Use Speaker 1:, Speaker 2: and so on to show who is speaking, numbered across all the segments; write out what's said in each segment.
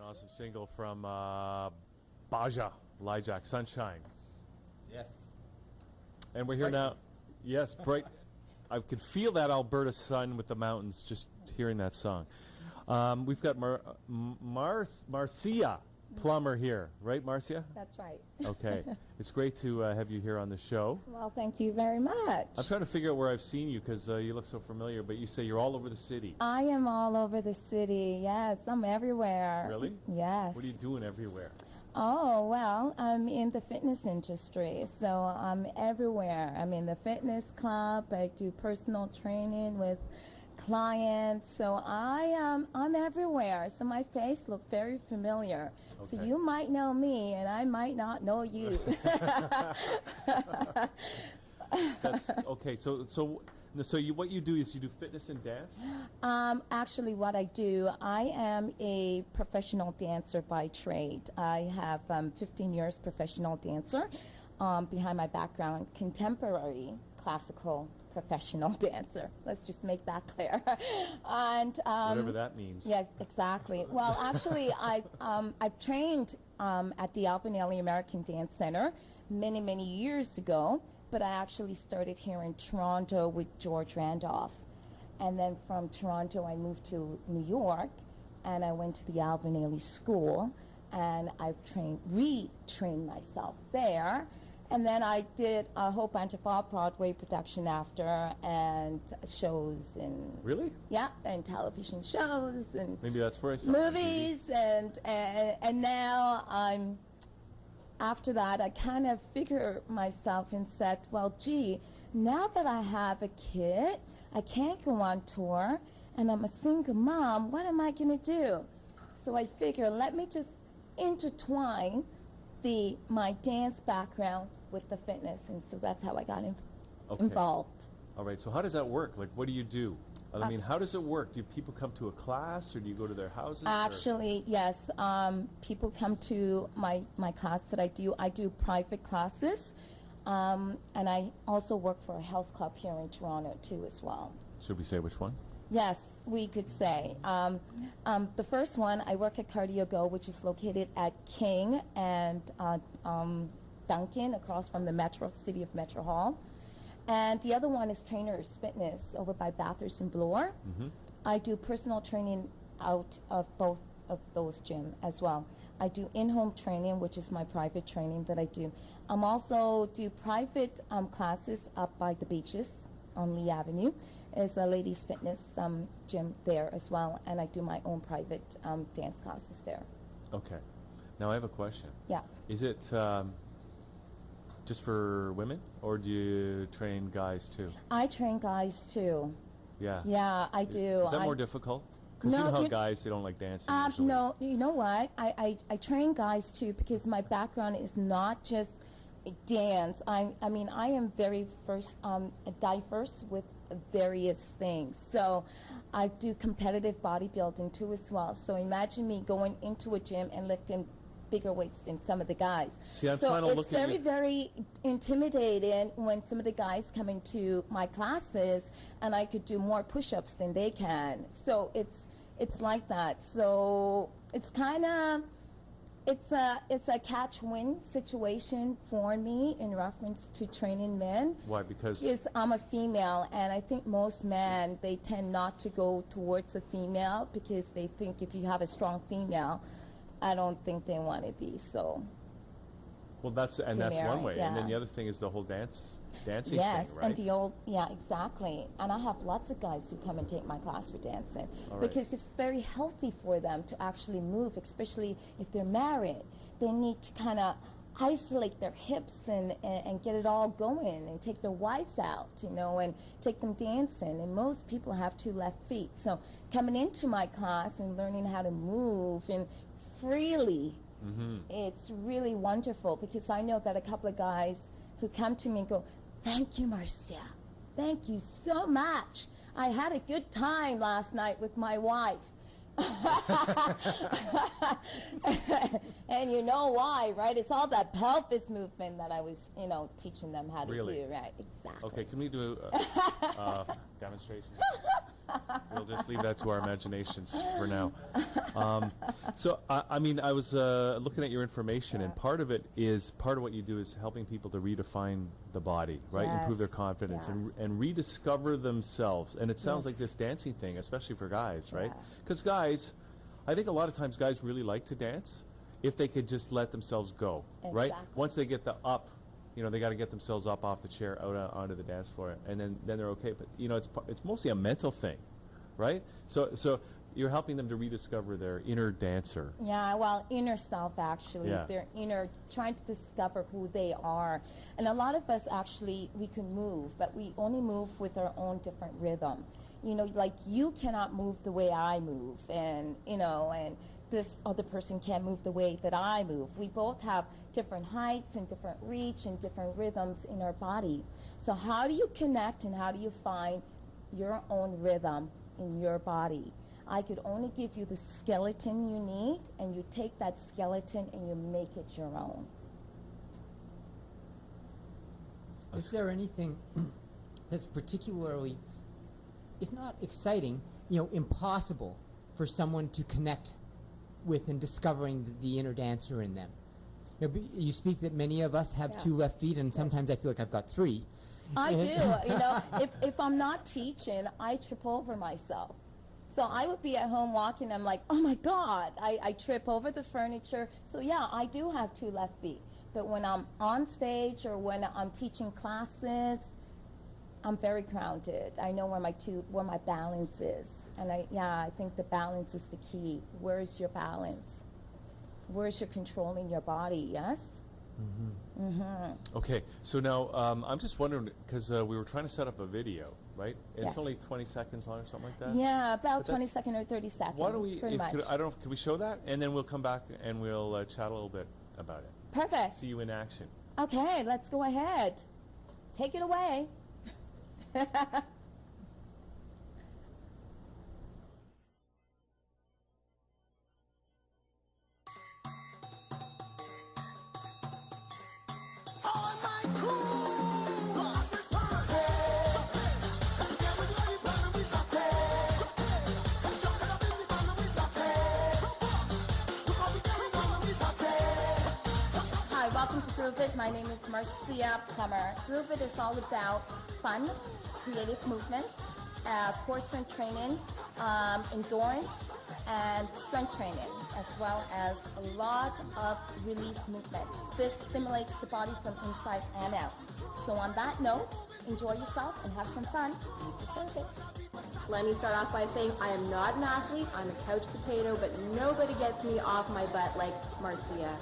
Speaker 1: Awesome single from Baja, Lijack, Sunshine.
Speaker 2: Yes.
Speaker 1: And we're here now. Yes, bright. I could feel that Alberta sun with the mountains just hearing that song. We've got Marcia Plummer here, right, Marcia?
Speaker 3: That's right.
Speaker 1: Okay. It's great to have you here on the show.
Speaker 3: Well, thank you very much.
Speaker 1: I'm trying to figure out where I've seen you because you look so familiar, but you say you're all over the city.
Speaker 3: I am all over the city. Yes, I'm everywhere.
Speaker 1: Really?
Speaker 3: Yes.
Speaker 1: What are you doing everywhere?
Speaker 3: Oh, well, I'm in the fitness industry, so I'm everywhere. I'm in the fitness club. I do personal training with clients, so I'm everywhere. So my face look very familiar.
Speaker 1: Okay.
Speaker 3: So you might know me, and I might not know you.
Speaker 1: That's okay. So what you do is you do fitness and dance?
Speaker 3: Actually, what I do, I am a professional dancer by trade. I have 15 years professional dancer. Behind my background, contemporary classical professional dancer. Let's just make that clear. And
Speaker 1: whatever that means.
Speaker 3: Yes, exactly. Well, actually, I've trained at the Alvin Ailey American Dance Center many years ago, but I actually started here in Toronto with George Randolph. And then from Toronto, I moved to New York, and I went to the Alvin Ailey School, and I've retrained myself there. And then I did a whole bunch of off-Broadway production after, and shows and
Speaker 1: Really?
Speaker 3: yeah, and television shows and
Speaker 1: Maybe that's where I saw
Speaker 3: movies, and now I'm. After that, I kind of figured myself and said, well, gee, now that I have a kid, I can't go on tour, and I'm a single mom. What am I going to do? So I figured, let me just intertwine my dance background with the fitness, and so that's how I got involved.
Speaker 1: All right. So how does that work? Like, what do you do? I mean, how does it work? Do people come to a class, or do you go to their houses?
Speaker 3: Actually, yes. People come to my class that I do. I do private classes, and I also work for a health club here in Toronto too, as well.
Speaker 1: Should we say which one?
Speaker 3: Yes, we could say. The first one, I work at Cardio Go, which is located at King and Duncan, across from the City of Metro Hall. And the other one is Trainers Fitness over by Bathurst and Bloor.
Speaker 1: Mm-hmm.
Speaker 3: I do personal training out of both of those gyms as well. I do in-home training, which is my private training that I do. I'm also do private classes up by the beaches on Lee Avenue. It's a ladies' fitness gym there as well, and I do my own private dance classes there.
Speaker 1: Okay. Now I have a question.
Speaker 3: Yeah.
Speaker 1: Is it just for women, or do you train guys too?
Speaker 3: I train guys too.
Speaker 1: Yeah.
Speaker 3: Yeah, I do.
Speaker 1: Is that more difficult? Because
Speaker 3: No,
Speaker 1: you know how
Speaker 3: it-
Speaker 1: guys, they don't like dancing usually.
Speaker 3: No, you know what? I train guys too, because my background is not just dance. I mean, I am very diverse with various things. So I do competitive bodybuilding too as well. So imagine me going into a gym and lifting bigger weights than some of the guys.
Speaker 1: See, I'm
Speaker 3: so
Speaker 1: trying to
Speaker 3: it's
Speaker 1: look at
Speaker 3: very,
Speaker 1: you.
Speaker 3: very intimidating when some of the guys come into my classes, and I could do more push-ups than they can. So it's like that. So it's kind of it's a catch-win situation for me in reference to training men.
Speaker 1: Why? Because
Speaker 3: I'm a female, and I think most men, they tend not to go towards a female because they think if you have a strong female, I don't think they want to be so.
Speaker 1: well, that's one way,
Speaker 3: yeah.
Speaker 1: and then the other thing is the whole dancing
Speaker 3: Yes,
Speaker 1: thing, right?
Speaker 3: and yeah, exactly. And I have lots of guys who come and take my class for dancing
Speaker 1: All right.
Speaker 3: because it's very healthy for them to actually move, especially if they're married. They need to kind of isolate their hips and get it all going and take their wives out, and take them dancing. And most people have 2 left feet. So coming into my class and learning how to move and freely, it's really wonderful, because I know that a couple of guys who come to me and go, "Thank you, Marcia. Thank you so much. I had a good time last night with my wife." And you know why, right? It's all that pelvis movement that I was, teaching them how to
Speaker 1: Really?
Speaker 3: do, right? Exactly.
Speaker 1: Okay, can we do a demonstration? We'll just leave that to our imaginations for now. So, I mean, I was looking at your information, and part of what you do is helping people to redefine the body, right?
Speaker 3: Yes.
Speaker 1: Improve their confidence and rediscover themselves. And it sounds like this dancing thing, especially for guys, right? Because guys, I think a lot of times guys really like to dance if they could just let themselves go, right? Once they get the up, you know, they got to get themselves up off the chair, out onto the dance floor, and then they're okay. But you know, it's mostly a mental thing, right? So you're helping them to rediscover their inner dancer.
Speaker 3: Yeah, well, inner self actually.
Speaker 1: Yeah.
Speaker 3: Their inner, trying to discover who they are. And a lot of us actually, we can move, but we only move with our own different rhythm. You know, like you cannot move the way I move, and you know, and this other person can't move the way that I move. We both have different heights and different reach and different rhythms in our body. So how do you connect and how do you find your own rhythm in your body? I could only give you the skeleton you need, and you take that skeleton and you make it your own.
Speaker 2: Is there anything that's particularly, if not exciting, you know, impossible for someone to connect with and discovering the inner dancer in them? You know, you speak that many of us have two left feet, and sometimes I feel like I've got three.
Speaker 3: I do. You know, if I'm not teaching, I trip over myself. So I would be at home walking, I'm like, oh my God, I trip over the furniture. So yeah, I do have two left feet. But when I'm on stage or when I'm teaching classes, I'm very grounded. I know where my balance is. And I think the balance is the key. Where's your balance? Where's your control in your body, yes?
Speaker 1: Okay, so now I'm just wondering, because we were trying to set up a video, right? It's only 20 seconds long or something like that?
Speaker 3: Yeah, about 20 seconds or 30 seconds.
Speaker 1: Why don't we,
Speaker 3: pretty much.
Speaker 1: I don't know, could we show that? And then we'll come back and we'll chat a little bit about it.
Speaker 3: Perfect.
Speaker 1: See you in action.
Speaker 3: Okay, let's go ahead. Take it away. Hi, welcome to Groove It. My name is Marcia Plummer. Groove It is all about fun, creative movements, core strength training, endurance, and strength training, as well as a lot of release movements. This stimulates the body from inside and out. So on that note, enjoy yourself and have some fun. You deserve it.
Speaker 4: Let me start off by saying I am not an athlete, I'm a couch potato, but nobody gets me off my butt like Marcia.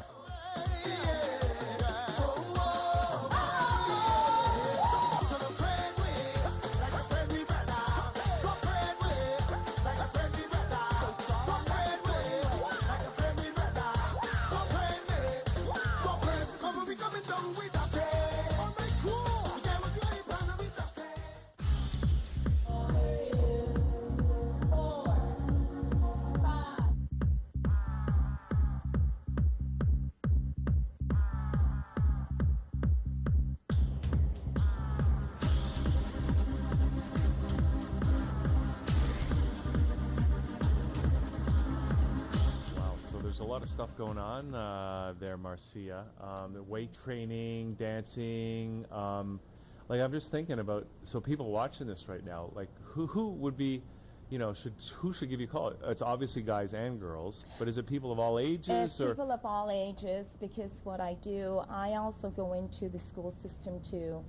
Speaker 1: There's a lot of stuff going on there, Marcia. The weight training, dancing. Like I'm just thinking about, so people watching this right now, like who would be, you know, who should give you a call? It's obviously guys and girls, but is it people of all ages?
Speaker 3: It's people of all ages, because what I do, I also go into the school system too.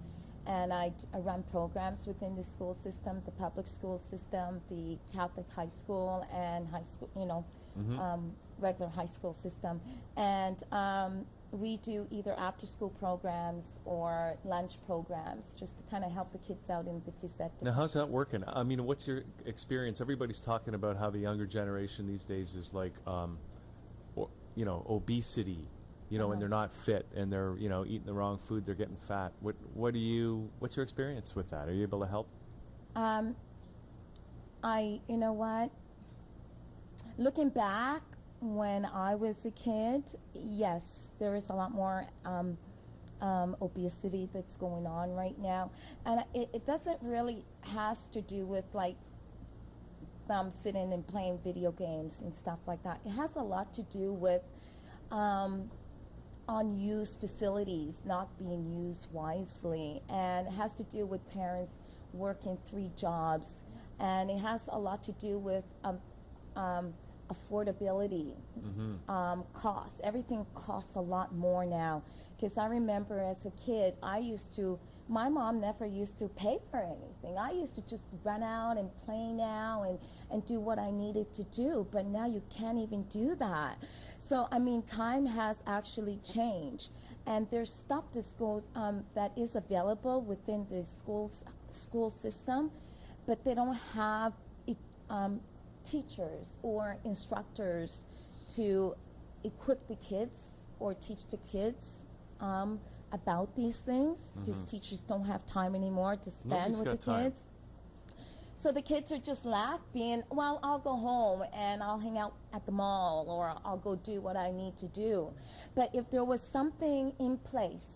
Speaker 3: And I run programs within the school system, the public school system, the Catholic high school, and high school, you know, regular high school system. And we do either after-school programs or lunch programs, just to kind of help the kids out in the phys ed.
Speaker 1: Now, how's that working? I mean, what's your experience? Everybody's talking about how the younger generation these days is like, you know, obesity. You know, and they're not fit, and they're, you know, eating the wrong food, they're getting fat. What's your experience with that? Are you able to help?
Speaker 3: You know what? Looking back, when I was a kid, yes, there is a lot more obesity that's going on right now. And it doesn't really has to do with like them sitting and playing video games and stuff like that. It has a lot to do with unused facilities not being used wisely, and it has to do with parents working 3 jobs, and it has a lot to do with affordability, cost. Everything costs a lot more now. Because I remember as a kid, my mom never used to pay for anything. I used to just run out and play now and do what I needed to do. But now you can't even do that. So, I mean, time has actually changed. And there's stuff that is available within the school system, but they don't have teachers or instructors to equip the kids or teach the kids about these things, because teachers don't have time anymore to spend with the kids. So the kids are just laughing, well, I'll go home and I'll hang out at the mall, or I'll go do what I need to do. But if there was something in place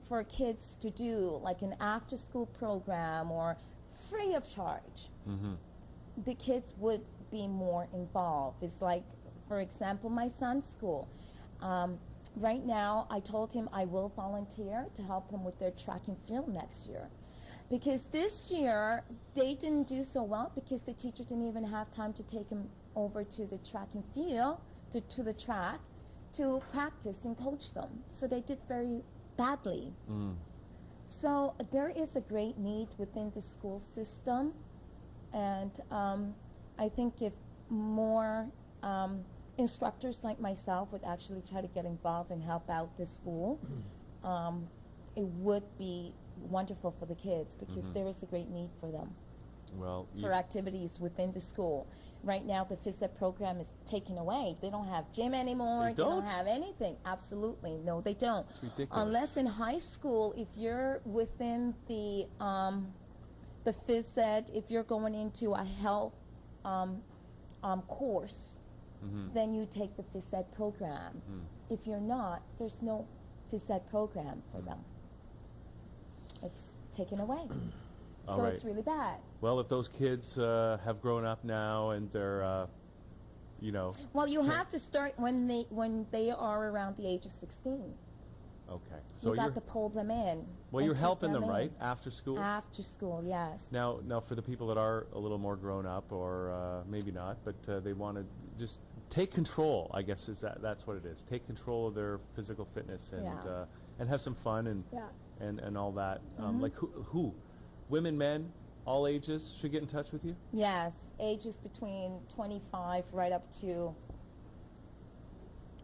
Speaker 3: for kids to do, like an after-school program or free of charge, the kids would be more involved. It's like, for example, my son's school. Right now, I told him I will volunteer to help them with their track and field next year. Because this year, they didn't do so well because the teacher didn't even have time to take them over to the track and field, to the track, to practice and coach them. So they did very badly. So there is a great need within the school system. And I think if more instructors like myself would actually try to get involved and help out the school, it would be wonderful for the kids, because there is a great need for them, for activities within the school. Right now, the phys ed program is taken away. They don't have gym anymore. They don't have anything. Absolutely. No, they don't.
Speaker 1: It's ridiculous.
Speaker 3: Unless in high school, if you're within the phys ed, if you're going into a health course, then you take the phys ed program. If you're not, there's no phys ed program for them. It's taken away. So it's really bad.
Speaker 1: Well, if those kids have grown up now and they're,
Speaker 3: Well, you have to start when they are around the age of 16.
Speaker 1: Okay. So
Speaker 3: you got to pull them in.
Speaker 1: Well, you're helping them, right? After school?
Speaker 3: After school, yes.
Speaker 1: Now, for the people that are a little more grown up, or maybe not, but they want to just take control, I guess that's what it is. Take control of their physical fitness and have some fun and all that. Like who? Women, men, all ages should get in touch with you?
Speaker 3: Yes, ages between 25 right up to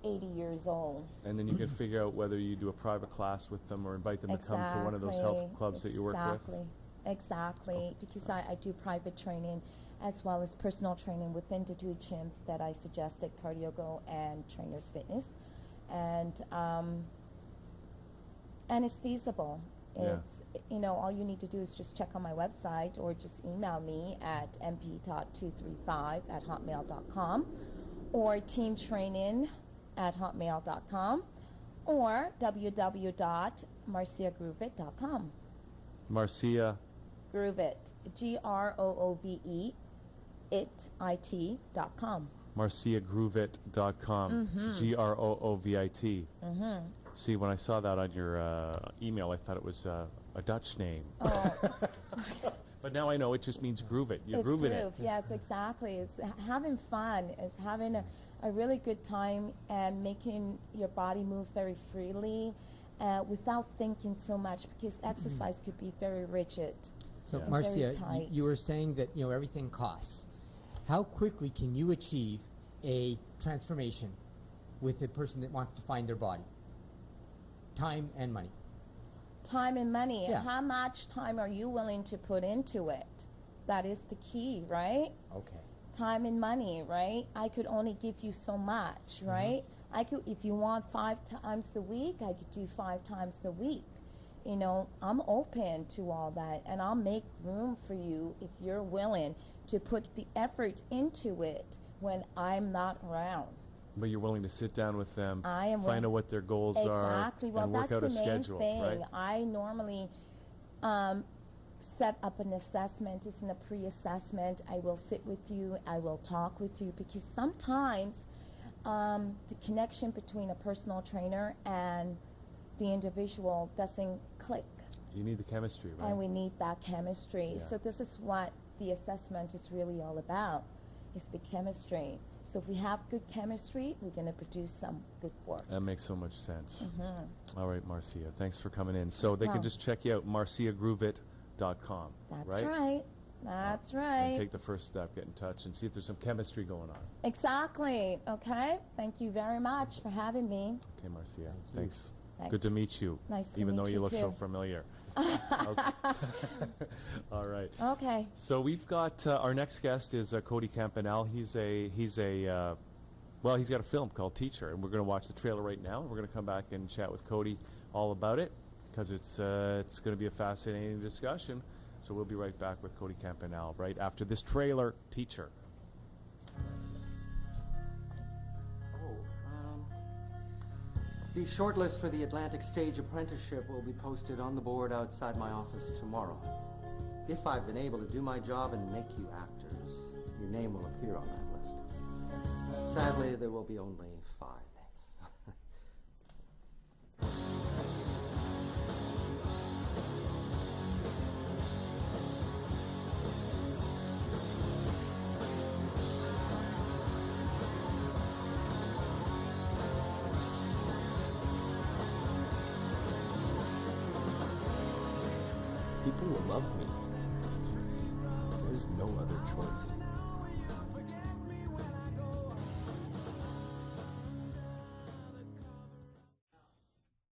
Speaker 3: 80 years old.
Speaker 1: And then you can figure out whether you do a private class with them or invite them to come to one of those health clubs that you work with.
Speaker 3: Exactly, because I do private training as well as personal training within the 2 gyms that I suggested, Cardio and Trainers Fitness. And it's feasible. It's, all you need to do is just check on my website or just email me at mp.235@hotmail.com or teamtraining@hotmail.com or www.marciagrooveit.com.
Speaker 1: Marcia
Speaker 3: Grooveit, GROOVE it.com.
Speaker 1: MarciaGrooveit.com. GROOVIT. See, when I saw that on your email, I thought it was a Dutch name. But now I know it just means groove it. You're grooving it.
Speaker 3: Yes, exactly. It's having fun. It's having a really good time and making your body move very freely without thinking so much, because exercise could be very rigid.
Speaker 2: So, Marcia, you were saying that everything costs. How quickly can you achieve a transformation with a person that wants to find their body? Time and money.
Speaker 3: Time and money.
Speaker 2: Yeah.
Speaker 3: How much time are you willing to put into it? That is the key, right?
Speaker 2: Okay.
Speaker 3: Time and money, right? I could only give you so much, right? I could, if you want 5 times a week, I could do 5 times a week. I'm open to all that, and I'll make room for you if you're willing to put the effort into it when I'm not around.
Speaker 1: But you're willing to sit down with them,
Speaker 3: I am
Speaker 1: find out what their goals are,
Speaker 3: Well,
Speaker 1: and work out a
Speaker 3: that's the main
Speaker 1: schedule,
Speaker 3: thing.
Speaker 1: right?
Speaker 3: I normally set up an assessment. It's in a pre-assessment. I will sit with you. I will talk with you, because sometimes the connection between a personal trainer and the individual doesn't click.
Speaker 1: You need the chemistry, right?
Speaker 3: And we need that chemistry.
Speaker 1: Yeah.
Speaker 3: So this is what the assessment is really all about, is the chemistry. So if we have good chemistry, we're going to produce some good work.
Speaker 1: That makes so much sense.
Speaker 3: Mm-hmm.
Speaker 1: All right, Marcia, thanks for coming in. So they can just check you out, marciagroovit.com.
Speaker 3: That's
Speaker 1: right.
Speaker 3: right. That's
Speaker 1: And
Speaker 3: right.
Speaker 1: take the first step, get in touch, and see if there's some chemistry going on.
Speaker 3: Exactly. Okay. Thank you very much for having me.
Speaker 1: Okay, Marcia.
Speaker 2: you.
Speaker 1: Thanks.
Speaker 3: Thanks.
Speaker 1: Good to meet you.
Speaker 3: Nice to
Speaker 1: even
Speaker 3: meet
Speaker 1: though you
Speaker 3: you
Speaker 1: look so
Speaker 3: too.
Speaker 1: familiar. Okay. All right.
Speaker 3: Okay.
Speaker 1: So we've got our next guest is Cody Campanelle. He's got a film called Teacher, and we're going to watch the trailer right now. And we're going to come back and chat with Cody all about it, because it's going to be a fascinating discussion. So we'll be right back with Cody Campanelle right after this trailer, Teacher.
Speaker 5: The shortlist for the Atlantic Stage Apprenticeship will be posted on the board outside my office tomorrow. If I've been able to do my job and make you actors, your name will appear on that list. Sadly, there will be only 5 names.
Speaker 6: People will love me. There's no other choice.